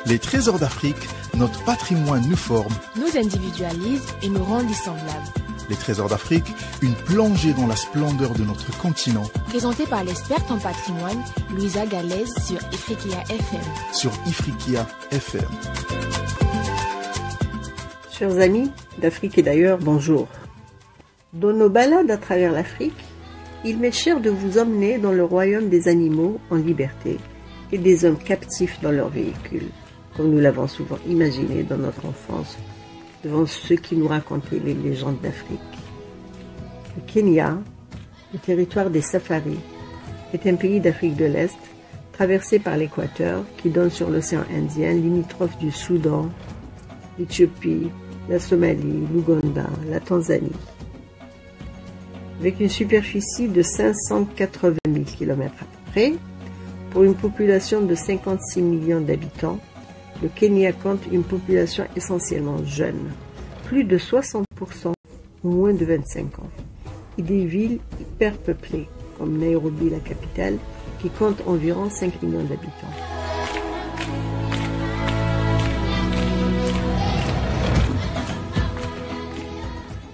Les trésors d'Afrique, notre patrimoine nous forme, nous individualise et nous rend dissemblables. Les trésors d'Afrique, une plongée dans la splendeur de notre continent. Présenté par l'experte en patrimoine, Louisa Galaise sur Ifriqiya FM. Sur Ifriqiya FM. Chers amis d'Afrique et d'ailleurs, bonjour. Dans nos balades à travers l'Afrique, il m'est cher de vous emmener dans le royaume des animaux en liberté et des hommes captifs dans leurs véhicules, comme nous l'avons souvent imaginé dans notre enfance, devant ceux qui nous racontaient les légendes d'Afrique. Le Kenya, le territoire des safaris, est un pays d'Afrique de l'Est, traversé par l'équateur, qui donne sur l'océan Indien, limitrophe du Soudan, l'Éthiopie, la Somalie, l'Ouganda, la Tanzanie. Avec une superficie de 580 000 km à peu près, pour une population de 56 millions d'habitants, le Kenya compte une population essentiellement jeune, plus de 60% ont moins de 25 ans, et des villes hyper peuplées, comme Nairobi, la capitale, qui compte environ 5 millions d'habitants.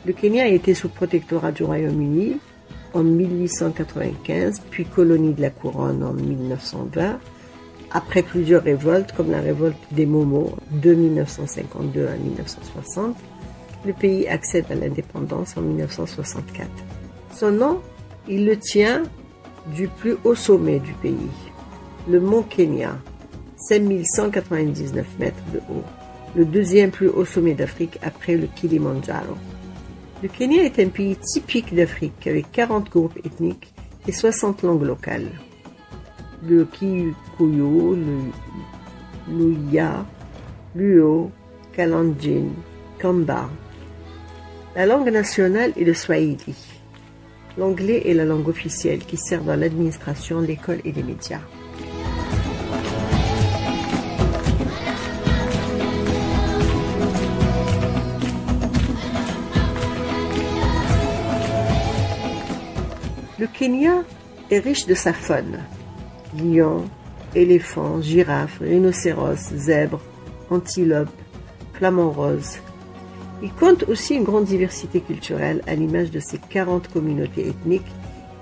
Le Kenya a été sous protectorat du Royaume-Uni en 1895, puis colonie de la couronne en 1920, après plusieurs révoltes, comme la révolte des Momo de 1952 à 1960, le pays accède à l'indépendance en 1964. Son nom, il le tient du plus haut sommet du pays, le mont Kenya, 5199 mètres de haut, le deuxième plus haut sommet d'Afrique après le Kilimandjaro. Le Kenya est un pays typique d'Afrique avec 40 groupes ethniques et 60 langues locales. Le Kikuyu, le Luhya, Luo, Kalenjin, Kamba. La langue nationale est le Swahili. L'anglais est la langue officielle qui sert dans l'administration, l'école et les médias. Le Kenya est riche de sa faune. Lions, éléphants, girafes, rhinocéros, zèbres, antilopes, flamants roses. Il compte aussi une grande diversité culturelle à l'image de ses 40 communautés ethniques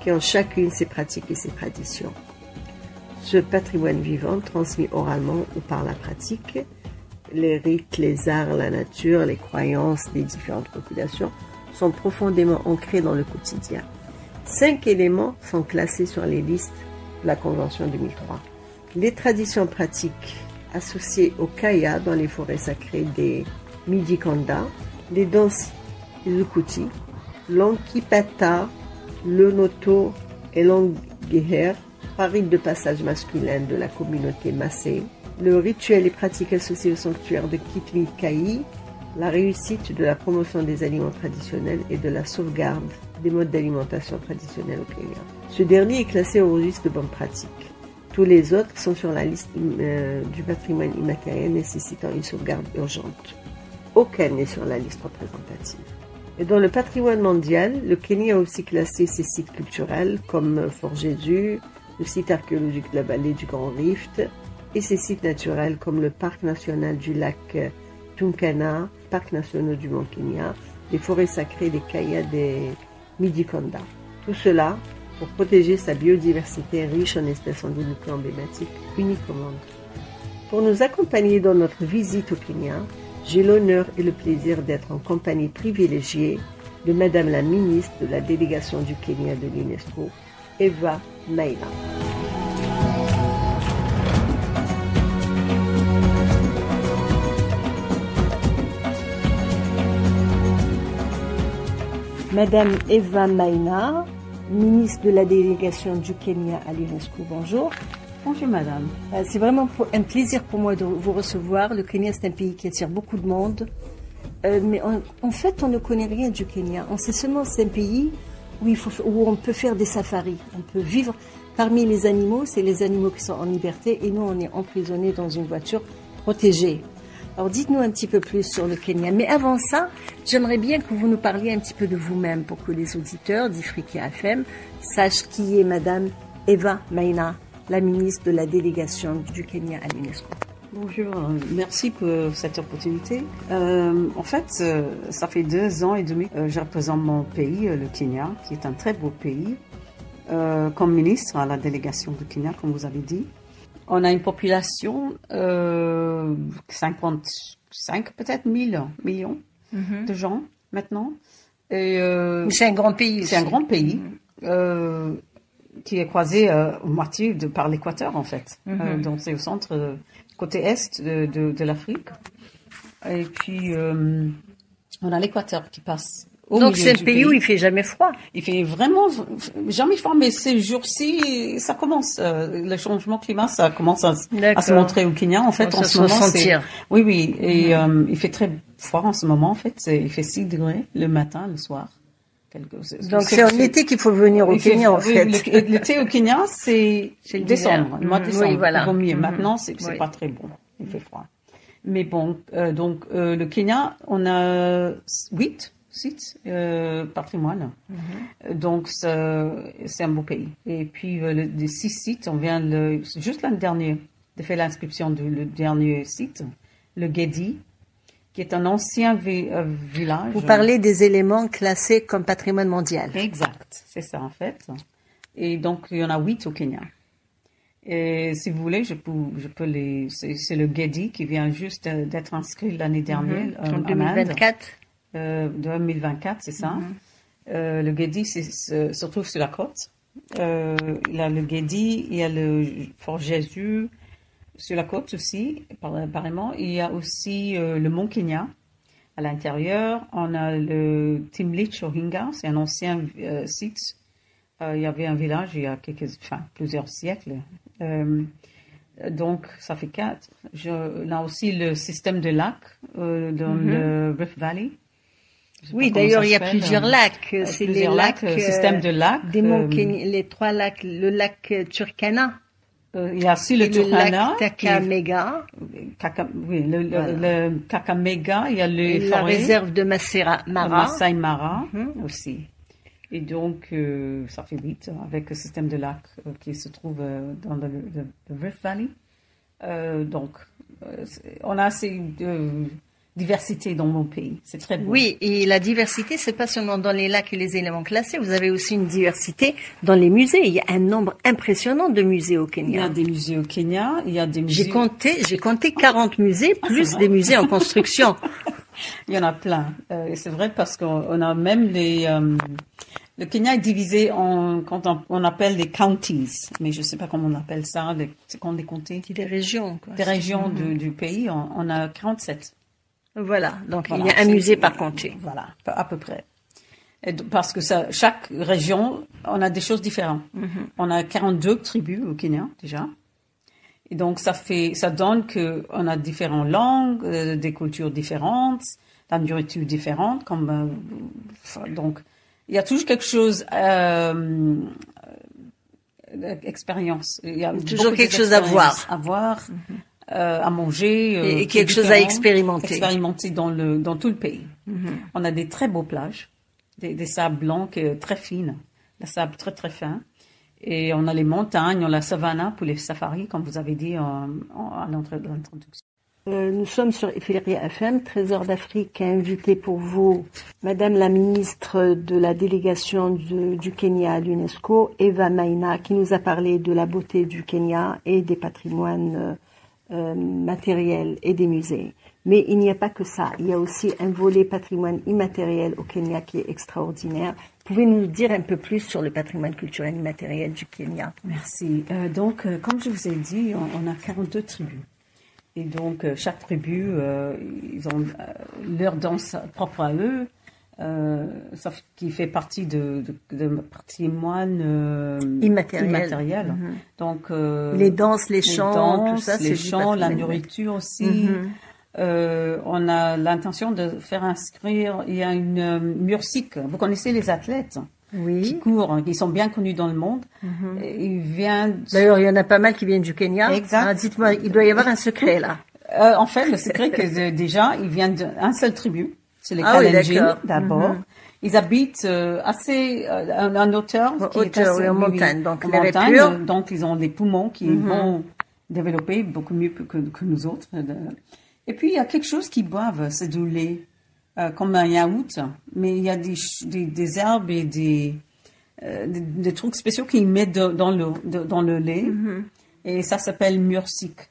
qui ont chacune ses pratiques et ses traditions. Ce patrimoine vivant, transmis oralement ou par la pratique, les rites, les arts, la nature, les croyances des différentes populations sont profondément ancrés dans le quotidien. 5 éléments sont classés sur les listes de la Convention 2003. Les traditions pratiques associées au Kaya dans les forêts sacrées des Mijikenda, les danses Izukuti, l'Ankipata, le Noto et l'Angeher, par rite de passage masculin de la communauté Massé, le rituel et pratiques associées au sanctuaire de Kitwi-Kai, la réussite de la promotion des aliments traditionnels et de la sauvegarde des modes d'alimentation traditionnels au Kenya. Ce dernier est classé au registre de bonnes pratiques. Tous les autres sont sur la liste du patrimoine immatériel nécessitant une sauvegarde urgente. Aucun n'est sur la liste représentative. Et dans le patrimoine mondial, le Kenya a aussi classé ses sites culturels comme Fort Jésus, le site archéologique de la vallée du Grand Rift et ses sites naturels comme le parc national du lac Turkana, parc national du Mont Kenya, les forêts sacrées des Kaya des Mijikenda. Tout cela pour protéger sa biodiversité riche en espèces endémiques emblématiques, uniques au monde. Pour nous accompagner dans notre visite au Kenya, j'ai l'honneur et le plaisir d'être en compagnie privilégiée de Madame la ministre de la délégation du Kenya de l'UNESCO, Eva Maina. Madame Eva Maina, ministre de la délégation du Kenya à l'UNESCO, bonjour. Bonjour madame. C'est vraiment un plaisir pour moi de vous recevoir. Le Kenya, c'est un pays qui attire beaucoup de monde. Mais en fait, on ne connaît rien du Kenya. On sait seulement que c'est un pays où on peut faire des safaris. On peut vivre parmi les animaux. C'est les animaux qui sont en liberté. Et nous, on est emprisonnés dans une voiture protégée. Alors dites-nous un petit peu plus sur le Kenya. Mais avant ça, j'aimerais bien que vous nous parliez un petit peu de vous-même pour que les auditeurs d'Ifriqiya FM sachent qui est Madame Eva Maina, la ministre de la délégation du Kenya à l'UNESCO. Bonjour, merci pour cette opportunité. En fait, ça fait 2 ans et demi que je représente mon pays, le Kenya, qui est un très beau pays, comme ministre à la délégation du Kenya, comme vous avez dit. On a une population 55 peut-être millions de gens maintenant. Et, c'est un grand pays. C'est un grand pays qui est croisé moitié par l'équateur en fait. Donc c'est au centre, côté est de l'Afrique. Et puis on a l'équateur qui passe. Donc c'est un pays où il fait jamais froid. Il fait vraiment jamais froid, mais ces jours-ci, ça commence. Le changement climat, ça commence à se montrer au Kenya. En fait, en ce moment, oui, et il fait très froid en ce moment. En fait, il fait 6 degrés le matin, le soir. Donc c'est en été qu'il faut venir au Kenya, en fait. L'été au Kenya, c'est décembre, le mois de décembre. Oui, voilà. Il vaut mieux. Maintenant, c'est pas très bon. Il fait froid. Mais bon, donc le Kenya, on a 8 sites patrimoine. Donc c'est un beau pays. Et puis des 6 sites, on vient juste l'année dernière de faire l'inscription du dernier site, le Gedi, qui est un ancien village. Vous parlez des éléments classés comme patrimoine mondial. Exact, c'est ça en fait. Et donc il y en a 8 au Kenya. Et si vous voulez, je peux les. C'est le Gedi qui vient juste d'être inscrit l'année dernière. En 2024. 2024, c'est ça. Le Gedi se trouve sur la côte. Il y a le Gedi, il y a le Fort Jésus sur la côte aussi, apparemment. Il y a aussi le Mont Kenya à l'intérieur. On a le Timlit Chohinga, c'est un ancien site. Il y avait un village il y a plusieurs siècles. Donc, ça fait 4. On a aussi le système de lacs dans le Rift Valley. Oui, d'ailleurs, il y a plusieurs lacs. C'est les lacs, système de lacs. Des monts Kenya, les 3 lacs, le lac Turkana. Il y a aussi le Turkana. Le lac Kakamega. Le Kakamega. Il y a la réserve de Masai Mara aussi. Et donc, ça fait 8 avec le système de lacs qui se trouve dans le Rift Valley. Donc, on a assez de diversité dans mon pays. C'est très beau. Oui, et la diversité, c'est pas seulement dans les lacs et les éléments classés. Vous avez aussi une diversité dans les musées. Il y a un nombre impressionnant de musées au Kenya. Il y a des musées au Kenya. Il y a des musées. J'ai compté 40 musées, plus des musées en construction. Il y en a plein. C'est vrai parce qu'on a même le Kenya est divisé quand on appelle les counties, mais je ne sais pas comment on appelle ça, c'est qu'on les comtés. Des régions, quoi. Des régions du pays, on a 47. Voilà, donc il y a un musée par comté. Voilà, à peu près. Parce que chaque région, on a des choses différentes. On a 42 tribus au Kenya, déjà. Et donc, ça donne qu'on a différentes langues, des cultures différentes, la nourriture différente, donc, il y a toujours quelque chose, expérience. Il y a toujours quelque chose à voir. À manger. Et quelque chose à expérimenter. Expérimenter dans tout le pays. On a des très beaux plages, des sables blancs très fines, le sable très très fin. Et on a les montagnes, on a la savannah pour les safaris, comme vous avez dit à l'introduction. Nous sommes sur Ifriqiya FM, Trésor d'Afrique a invité pour vous Madame la ministre de la délégation du Kenya à l'UNESCO, Eva Maina, qui nous a parlé de la beauté du Kenya et des patrimoines matériels et des musées. Mais il n'y a pas que ça, il y a aussi un volet patrimoine immatériel au Kenya qui est extraordinaire. Pouvez-vous nous dire un peu plus sur le patrimoine culturel immatériel du Kenya? Merci. Donc, comme je vous ai dit, on a 42 tribus. Et donc, chaque tribu, ils ont leur danse propre à eux, qui fait partie de patrimoine immatériel. Donc, les danses, les chants, tout ça, les chants, la nourriture aussi. On a l'intention de faire inscrire, il y a une musique. Vous connaissez les athlètes? Oui. Qui courent, qui sont bien connus dans le monde. Ils viennent. D'ailleurs, il y en a pas mal qui viennent du Kenya. Exact. Ah, dites-moi, il doit y avoir un secret là. En fait, le secret que déjà, ils viennent d'une seule tribu. C'est les Kalenjin d'abord. Ils habitent en hauteur, en montagne, donc l'air est pur. Donc ils ont des poumons qui vont développé beaucoup mieux que nous autres. Et puis, il y a quelque chose qu'ils boivent, c'est du lait, comme un yaourt, mais il y a des herbes et des trucs spéciaux qu'ils mettent dans le lait. Et ça s'appelle mursik.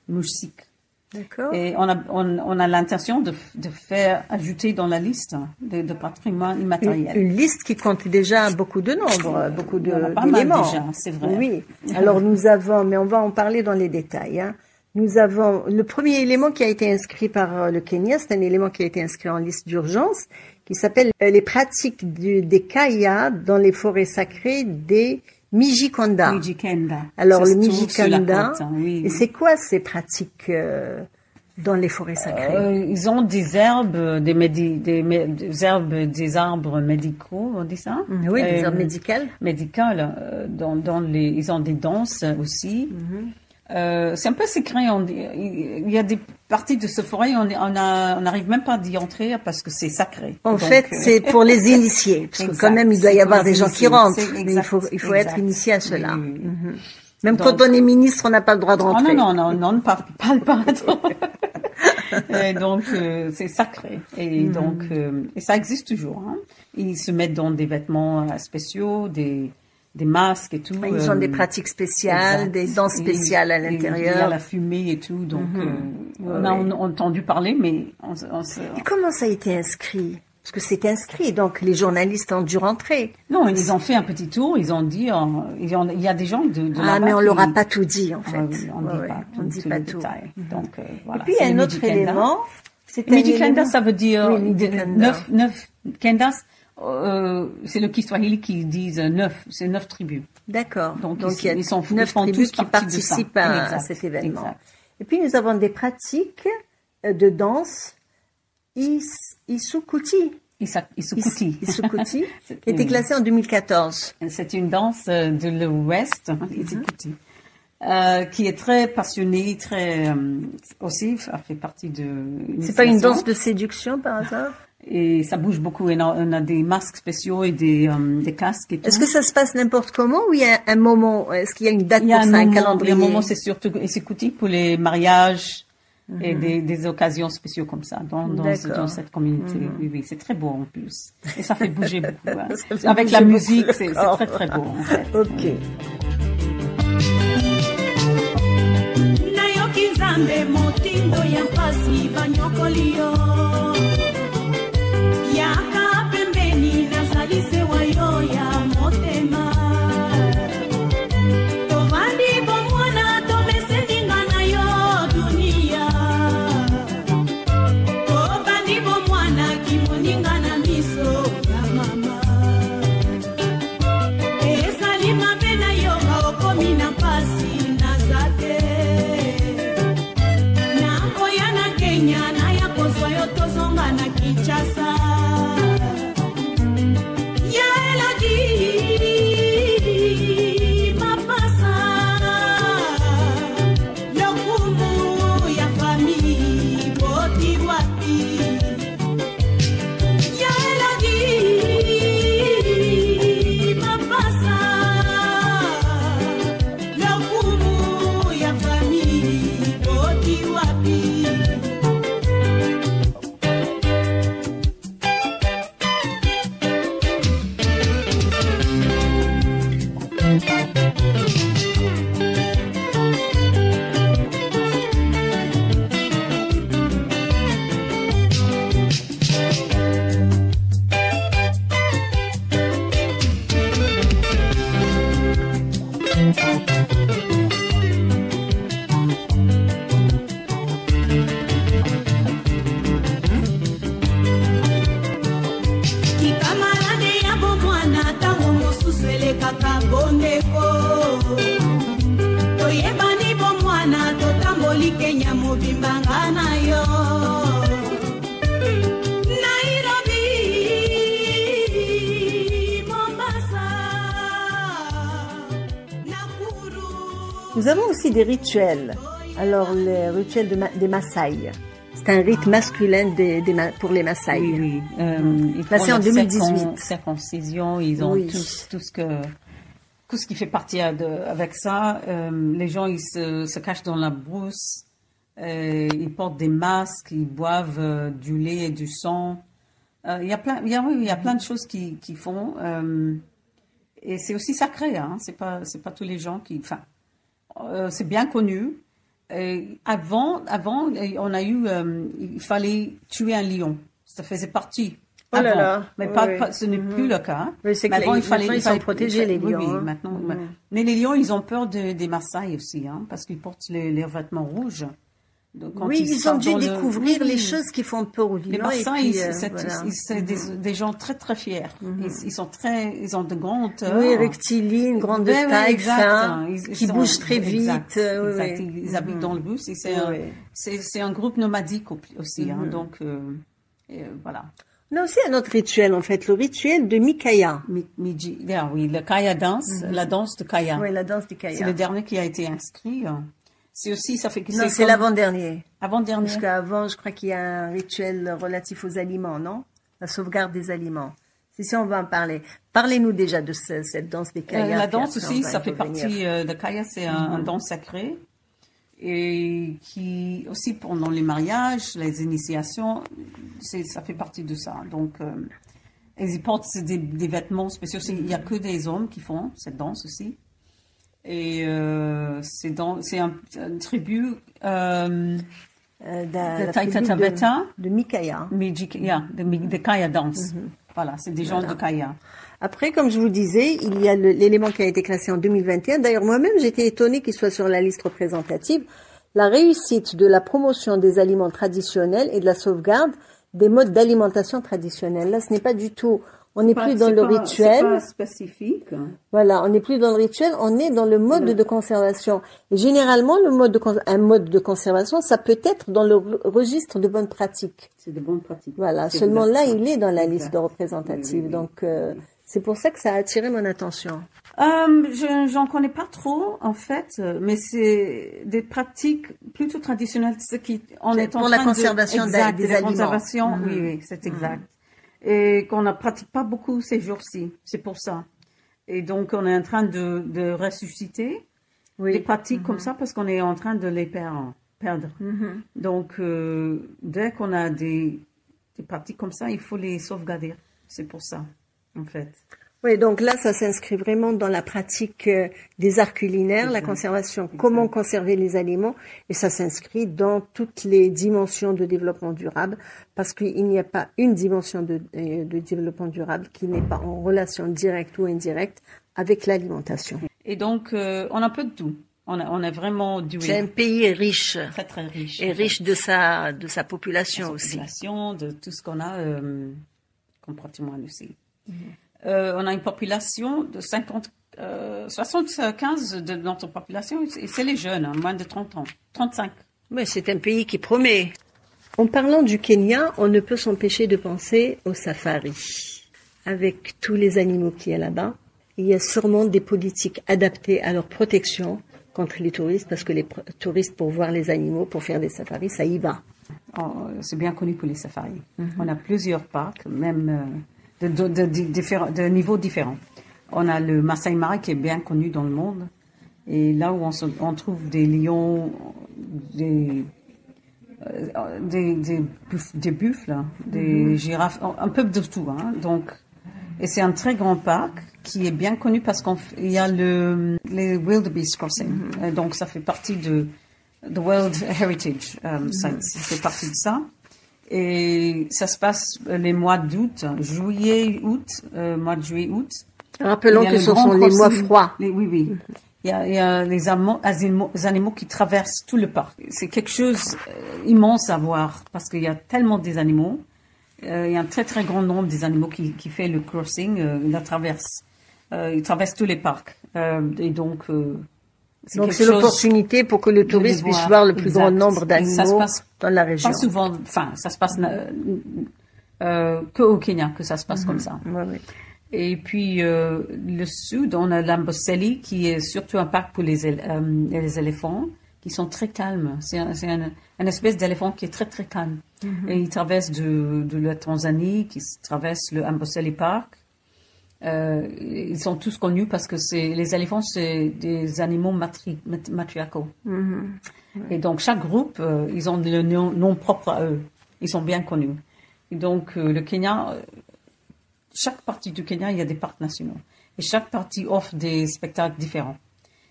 D'accord. Et on a l'intention de faire ajouter dans la liste de patrimoine immatériel. Une liste qui compte déjà beaucoup de nombres, beaucoup Pas mal d'éléments. déjà, c'est vrai. Oui. Alors nous avons, mais on va en parler dans les détails. Hein. Nous avons le premier élément qui a été inscrit par le Kenya, c'est un élément qui a été inscrit en liste d'urgence, qui s'appelle les pratiques des Kaya dans les forêts sacrées des Mijikenda. Alors le Mijikenda, oui. Et c'est quoi ces pratiques dans les forêts sacrées? Ils ont des herbes, des herbes, des arbres médicaux, on dit ça? Oui, des herbes médicales. Médicales. Ils ont des danses aussi. C'est un peu secret. Il y a des parties de ce forêt, on n'arrive même pas à y entrer parce que c'est sacré. En fait, c'est pour les initiés, parce que quand même, il doit y avoir des gens qui rentrent. Mais il faut être initié à cela. Oui. Même quand on est ministre, on n'a pas le droit de rentrer. Non, on ne parle pas. Et donc, c'est sacré. Et donc, et ça existe toujours. Hein. Ils se mettent dans des vêtements spéciaux, des masques et tout. Ils ont des pratiques spéciales, des danses spéciales à l'intérieur. Il y a la fumée et tout. Donc, on a entendu parler, mais Et comment ça a été inscrit? Parce que c'est inscrit, donc les journalistes ont dû rentrer. Non, ils ont fait un petit tour, ils ont dit, il y a des gens de là-bas mais on leur a pas tout dit, en fait. On ne dit pas tout. Donc, voilà. Et puis, il y a un autre élément. Mijikenda, ça veut dire Mijikenda. 9 kendas. C'est le Kiswahili qui disent 9, c'est 9 tribus. D'accord. Donc il y a 9 tribus qui participent à cet événement. Exact. Et puis nous avons des pratiques de danse Isukuti. Isukuti. Isukuti, qui était classée en 2014. C'est une danse de l'Ouest, Isukuti, qui est très passionnée, très aussi, a fait partie de. C'est pas une danse de séduction par hasard? Et ça bouge beaucoup. Et on a des masques spéciaux et des casques et tout. Est-ce que ça se passe n'importe comment ou il y a un moment? Est-ce qu'il y a une date pour ça, un calendrier? Il y a un moment, c'est surtout Isukuti pour les mariages et des occasions spéciales comme ça dans cette communauté. Oui, c'est très beau en plus. Et ça fait bouger beaucoup. Hein. Avec la musique, c'est très très beau en fait. Ok. Nous avons aussi des rituels. Alors, le rituel des Maasai. C'est un rite masculin pour les Maasai. Oui. Ils Passé en 2018. Circoncision, ils ont tout ce que tout ce qui fait partie avec ça. Les gens, ils se cachent dans la brousse, ils portent des masques, ils boivent du lait et du sang. Il y a plein de choses qui font. Et c'est aussi sacré, hein. C'est pas tous les gens qui. Enfin, c'est bien connu. Avant, on a eu, il fallait tuer un lion. Ça faisait partie. Oh là là. Mais Oui. ce n'est plus le cas. Oui, c'est Mais que avant, ils sont protégés, les lions. Oui, Hein. maintenant. Mais les lions, ils ont peur des Maasai aussi, hein, parce qu'ils portent les vêtements rouges. Donc, quand Oui, ils ont sortent dû dans découvrir Oui. les choses qui font peur aux Les lions. Et Maasai, puis, c'est des gens très très fiers. Ils ont de grands hauteurs. oui, rectilignes, grande de Ouais, taille, exact. fins, Ils qui sont- bougent très vite. Exact, Oui, exact. oui. Ils habitent dans le bus. Et c'est un groupe nomadique aussi. Hein, donc, voilà. On a aussi un autre rituel, en fait, le rituel de Mikaya. Oui, le Kaya Dance, la danse de Kaya. Oui, la danse du Kaya. C'est le dernier qui a été inscrit. C'est aussi, ça fait que Non, c'est comme- l'avant-dernier. Avant-dernier. Parce qu'avant, je crois qu'il y a un rituel relatif aux aliments, non? La sauvegarde des aliments. Si on va en parler. Parlez-nous déjà de cette danse des Kaya. La puis danse après, aussi, on va ça fait revenir. partie de Kaya, c'est un danse sacré. Et qui, aussi pendant les mariages, les initiations, ça fait partie de ça. Donc, ils portent des vêtements spéciaux. Il n'y a que des hommes qui font cette danse aussi. Et c'est un tribut De de la Taita tribu Taveta, de Mikaya. de Kaya Dance. Voilà, c'est des gens de Kaya. Après, comme je vous disais, il y a l'élément qui a été classé en 2021. D'ailleurs, moi-même, j'étais étonnée qu'il soit sur la liste représentative. La réussite de la promotion des aliments traditionnels et de la sauvegarde des modes d'alimentation traditionnels. Là, ce n'est pas du tout. On n'est plus dans le rituel. C'est pas spécifique. Voilà, on n'est plus dans le rituel, on est dans le mode de conservation. Et généralement, un mode de conservation, ça peut être dans le registre de bonnes pratiques. C'est de bonnes pratiques. Voilà, C'est seulement exact. là, il est dans la liste Exact. de représentative. Oui. Donc, c'est pour ça que ça a attiré mon attention. J'en connais pas trop, en fait, mais c'est des pratiques plutôt traditionnelles, ce qui, on est en Pour la train de- conservation exact, des la aliments. conservation, oui, c'est exact. Et qu'on ne pratique pas beaucoup ces jours-ci, c'est pour ça. Et donc, on est en train de ressusciter des pratiques comme ça parce qu'on est en train de les perdre. Donc, dès qu'on a des pratiques comme ça, il faut les sauvegarder. C'est pour ça, en fait. Oui, donc là, ça s'inscrit vraiment dans la pratique des arts culinaires, la conservation, comment conserver les aliments, et ça s'inscrit dans toutes les dimensions de développement durable, parce qu'il n'y a pas une dimension de développement durable qui n'est pas en relation directe ou indirecte avec l'alimentation. Et donc, on a un peu de tout. On est vraiment doué. C'est un pays riche, Très, très riche. et riche de sa population aussi. Population, de tout ce qu'on a comme patrimoine aussi. On a une population de 75 de notre population, et c'est les jeunes, hein, moins de 30 ans, 35. Oui, c'est un pays qui promet. En parlant du Kenya, on ne peut s'empêcher de penser au safari. Avec tous les animaux qu'il y a là-bas, il y a sûrement des politiques adaptées à leur protection contre les touristes, parce que les touristes, pour voir les animaux, pour faire des safaris, ça y va. C'est bien connu pour les safaris. On a plusieurs parcs, même de niveaux différents. On a le Masai Mara qui est bien connu dans le monde. Et là où on trouve des lions, des buffles, des girafes, un peu de tout. Hein. Donc, et c'est un très grand parc qui est bien connu parce qu'il y a les wildebeest crossing. Et donc, ça fait partie de the World Heritage Sites. Ça fait partie de ça. Et ça se passe les mois d'août, juillet, août, mois de juillet, août. Rappelons que ce sont les mois froids. Oui. Il y a les animaux qui traversent tout le parc. C'est quelque chose immense à voir parce qu'il y a tellement des animaux. Il y a un très très grand nombre des animaux qui fait le crossing, ils traversent tous les parcs. Et donc c'est l'opportunité pour que le touriste puisse voir le plus grand nombre d'animaux dans la région. Pas souvent, enfin, ça se passe que au Kenya que ça se passe comme ça. Oui. Et puis le sud, on a l'Amboseli qui est surtout un parc pour les éléphants qui sont très calmes. C'est un espèce d'éléphant qui est très très calme. Et il traverse de la Tanzanie, qui traverse le Amboseli Park. Ils sont tous connus parce que les éléphants, c'est des animaux matriarcaux. Et donc, chaque groupe, ils ont le nom propre à eux. Ils sont bien connus. Et donc, le Kenya, chaque partie du Kenya, il y a des parcs nationaux. Et chaque partie offre des spectacles différents.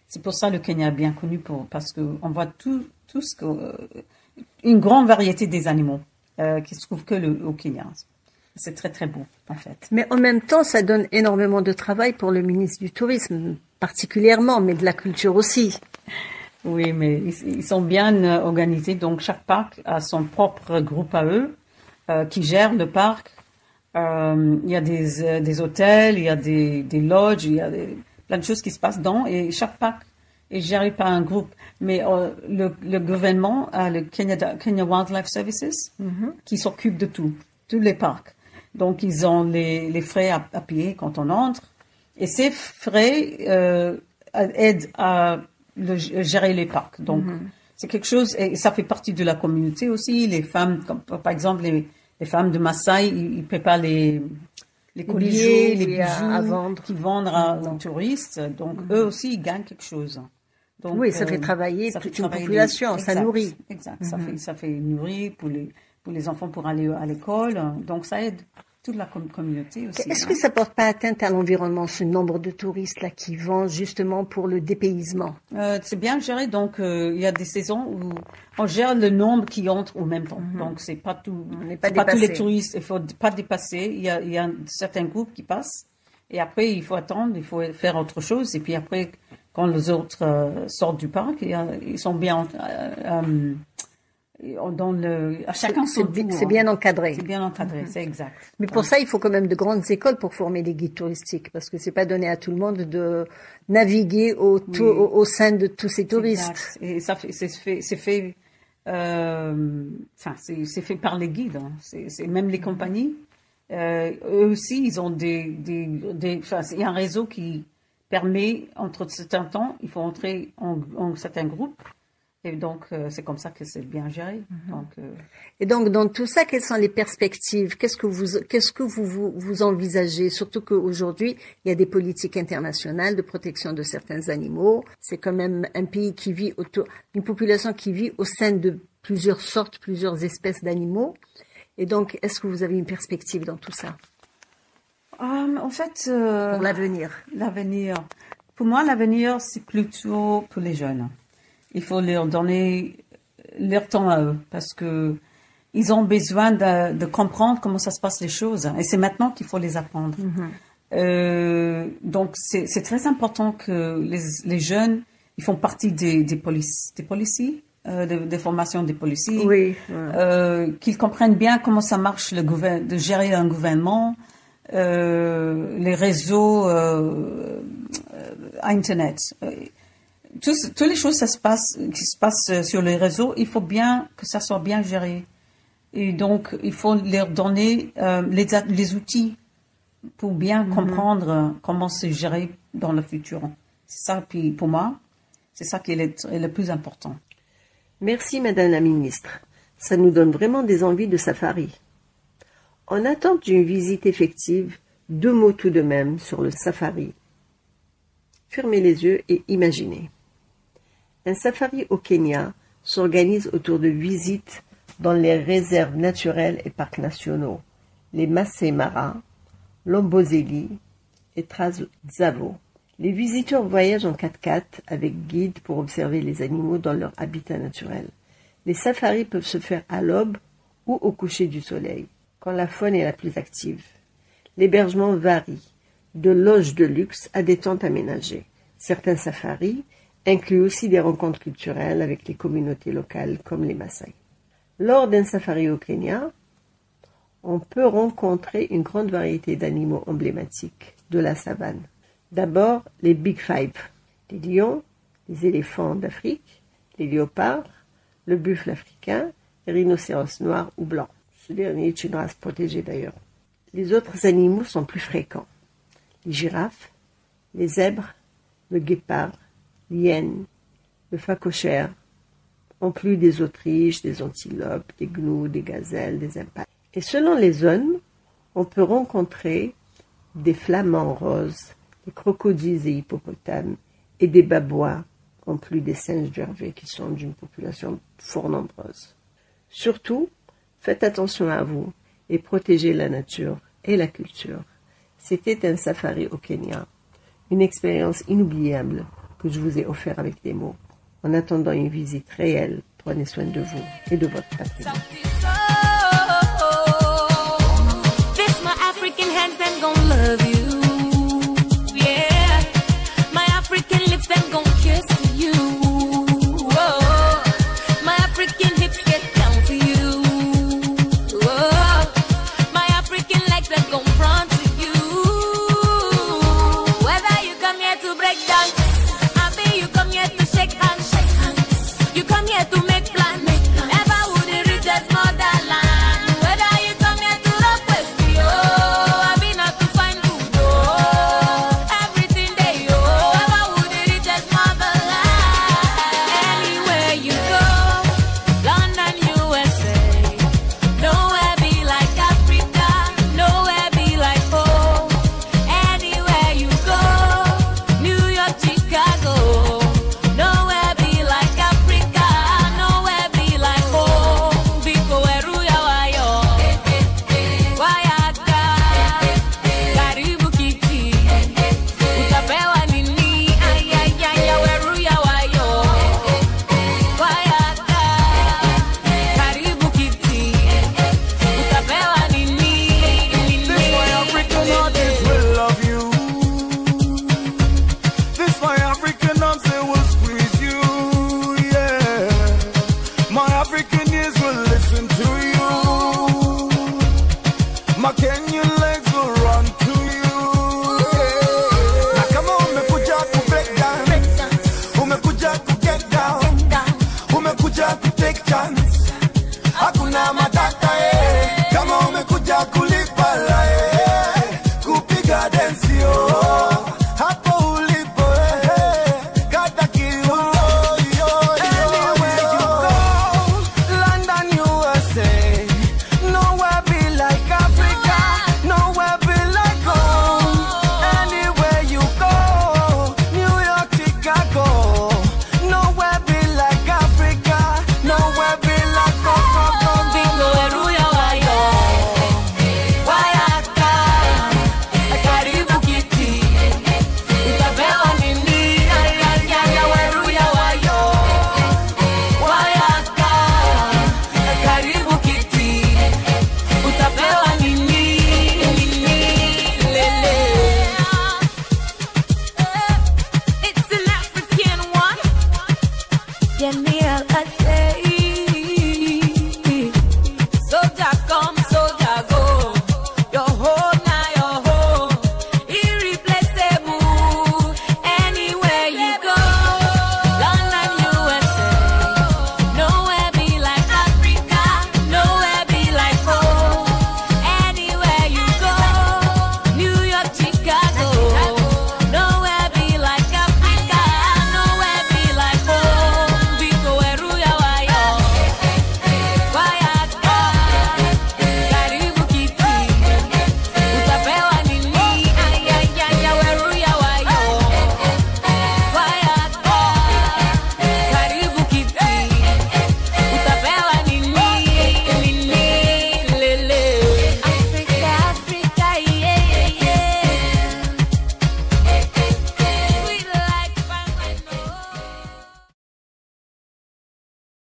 C'est pour ça que le Kenya est bien connu parce qu'on voit une grande variété des animaux qui se trouvent au Kenya. C'est très, très beau, en fait. Mais en même temps, ça donne énormément de travail pour le ministre du Tourisme, particulièrement, mais de la culture aussi. Oui, mais ils sont bien organisés. Donc, chaque parc a son propre groupe à eux qui gère le parc. Il y a des hôtels, il y a des lodges, il y a plein de choses qui se passent dedans. Et chaque parc est géré par un groupe. Mais le gouvernement a le Kenya Wildlife Services qui s'occupe de tous les parcs. Donc, ils ont les frais à payer quand on entre. Et ces frais aident à gérer les parcs. Donc, c'est quelque chose, et ça fait partie de la communauté aussi. Les femmes, comme, par exemple, les femmes de Maasai, ils préparent les colliers, les bijoux à vendre. Qu'ils vendent aux touristes. Donc, eux aussi, ils gagnent quelque chose. Donc, oui, ça fait travailler toute une population, ça nourrit. Exact, ça fait nourrir pour les enfants pour aller à l'école. Donc, ça aide toute la communauté aussi. Est-ce que ça porte pas atteinte à l'environnement, ce nombre de touristes là qui vont justement pour le dépaysement? C'est bien géré. Donc, il y a des saisons où on gère le nombre qui entre au même temps. Donc, c'est pas tout, pas tous les touristes. Il faut pas dépasser. Il y a certains groupes qui passent. Et après, il faut attendre, il faut faire autre chose. Et puis après, quand les autres sortent du parc, ils sont bien à chacun son tour. C'est bien encadré. C'est bien encadré, c'est exact. Mais pour ça, il faut quand même de grandes écoles pour former des guides touristiques, parce que c'est pas donné à tout le monde de naviguer au sein de tous ces touristes. Exact. Et c'est fait par les guides. Hein. C'est même les compagnies. Eux aussi, ils ont il y a un réseau qui permet, entre certains temps, il faut entrer en certains groupes. Et donc, c'est comme ça que c'est bien géré. Et donc, dans tout ça, quelles sont les perspectives? Qu'est-ce que vous envisagez? Surtout qu'aujourd'hui, il y a des politiques internationales de protection de certains animaux. C'est quand même un pays qui vit une population qui vit au sein de plusieurs espèces d'animaux. Et donc, est-ce que vous avez une perspective dans tout ça? En fait, pour l'avenir. Pour moi, l'avenir, c'est plutôt pour les jeunes. Il faut leur donner leur temps à eux parce que ils ont besoin de comprendre comment ça se passe les choses. Et c'est maintenant qu'il faut les apprendre. Donc, c'est très important que les jeunes, ils font partie des policiers, des formations des policiers. Oui. Qu'ils comprennent bien comment ça marche de gérer un gouvernement, les réseaux Internet. Toutes les choses qui se passent sur les réseaux, il faut bien que ça soit bien géré. Et donc, il faut leur donner les outils pour bien comprendre comment c'est géré dans le futur. C'est ça, puis pour moi, c'est ça qui est le plus important. Merci, Madame la Ministre. Ça nous donne vraiment des envies de safari. En attente d'une visite effective, 2 mots tout de même sur le safari. Fermez les yeux et imaginez. Un safari au Kenya s'organise autour de visites dans les réserves naturelles et parcs nationaux, les Masai Mara, l'Amboseli et Tsavo. Les visiteurs voyagent en 4x4 avec guide pour observer les animaux dans leur habitat naturel. Les safaris peuvent se faire à l'aube ou au coucher du soleil, quand la faune est la plus active. L'hébergement varie, de loges de luxe à des tentes aménagées. Certains safaris incluent aussi des rencontres culturelles avec les communautés locales comme les Maasai. Lors d'un safari au Kenya, on peut rencontrer une grande variété d'animaux emblématiques de la savane. D'abord, les Big Five, les lions, les éléphants d'Afrique, les léopards, le buffle africain, les rhinocéros noirs ou blancs. Ce dernier est une race protégée d'ailleurs. Les autres animaux sont plus fréquents. Les girafes, les zèbres, le guépard, l'hyène, le phacochère, en plus des autruches, des antilopes, des gnous, des gazelles, des impales. Et selon les zones, on peut rencontrer des flamants roses, des crocodiles et hippopotames et des babouins, en plus des singes vervés qui sont d'une population fort nombreuse. Surtout, faites attention à vous et protégez la nature et la culture. C'était un safari au Kenya, une expérience inoubliable que je vous ai offert avec des mots. En attendant une visite réelle, prenez soin de vous et de votre patrimoine.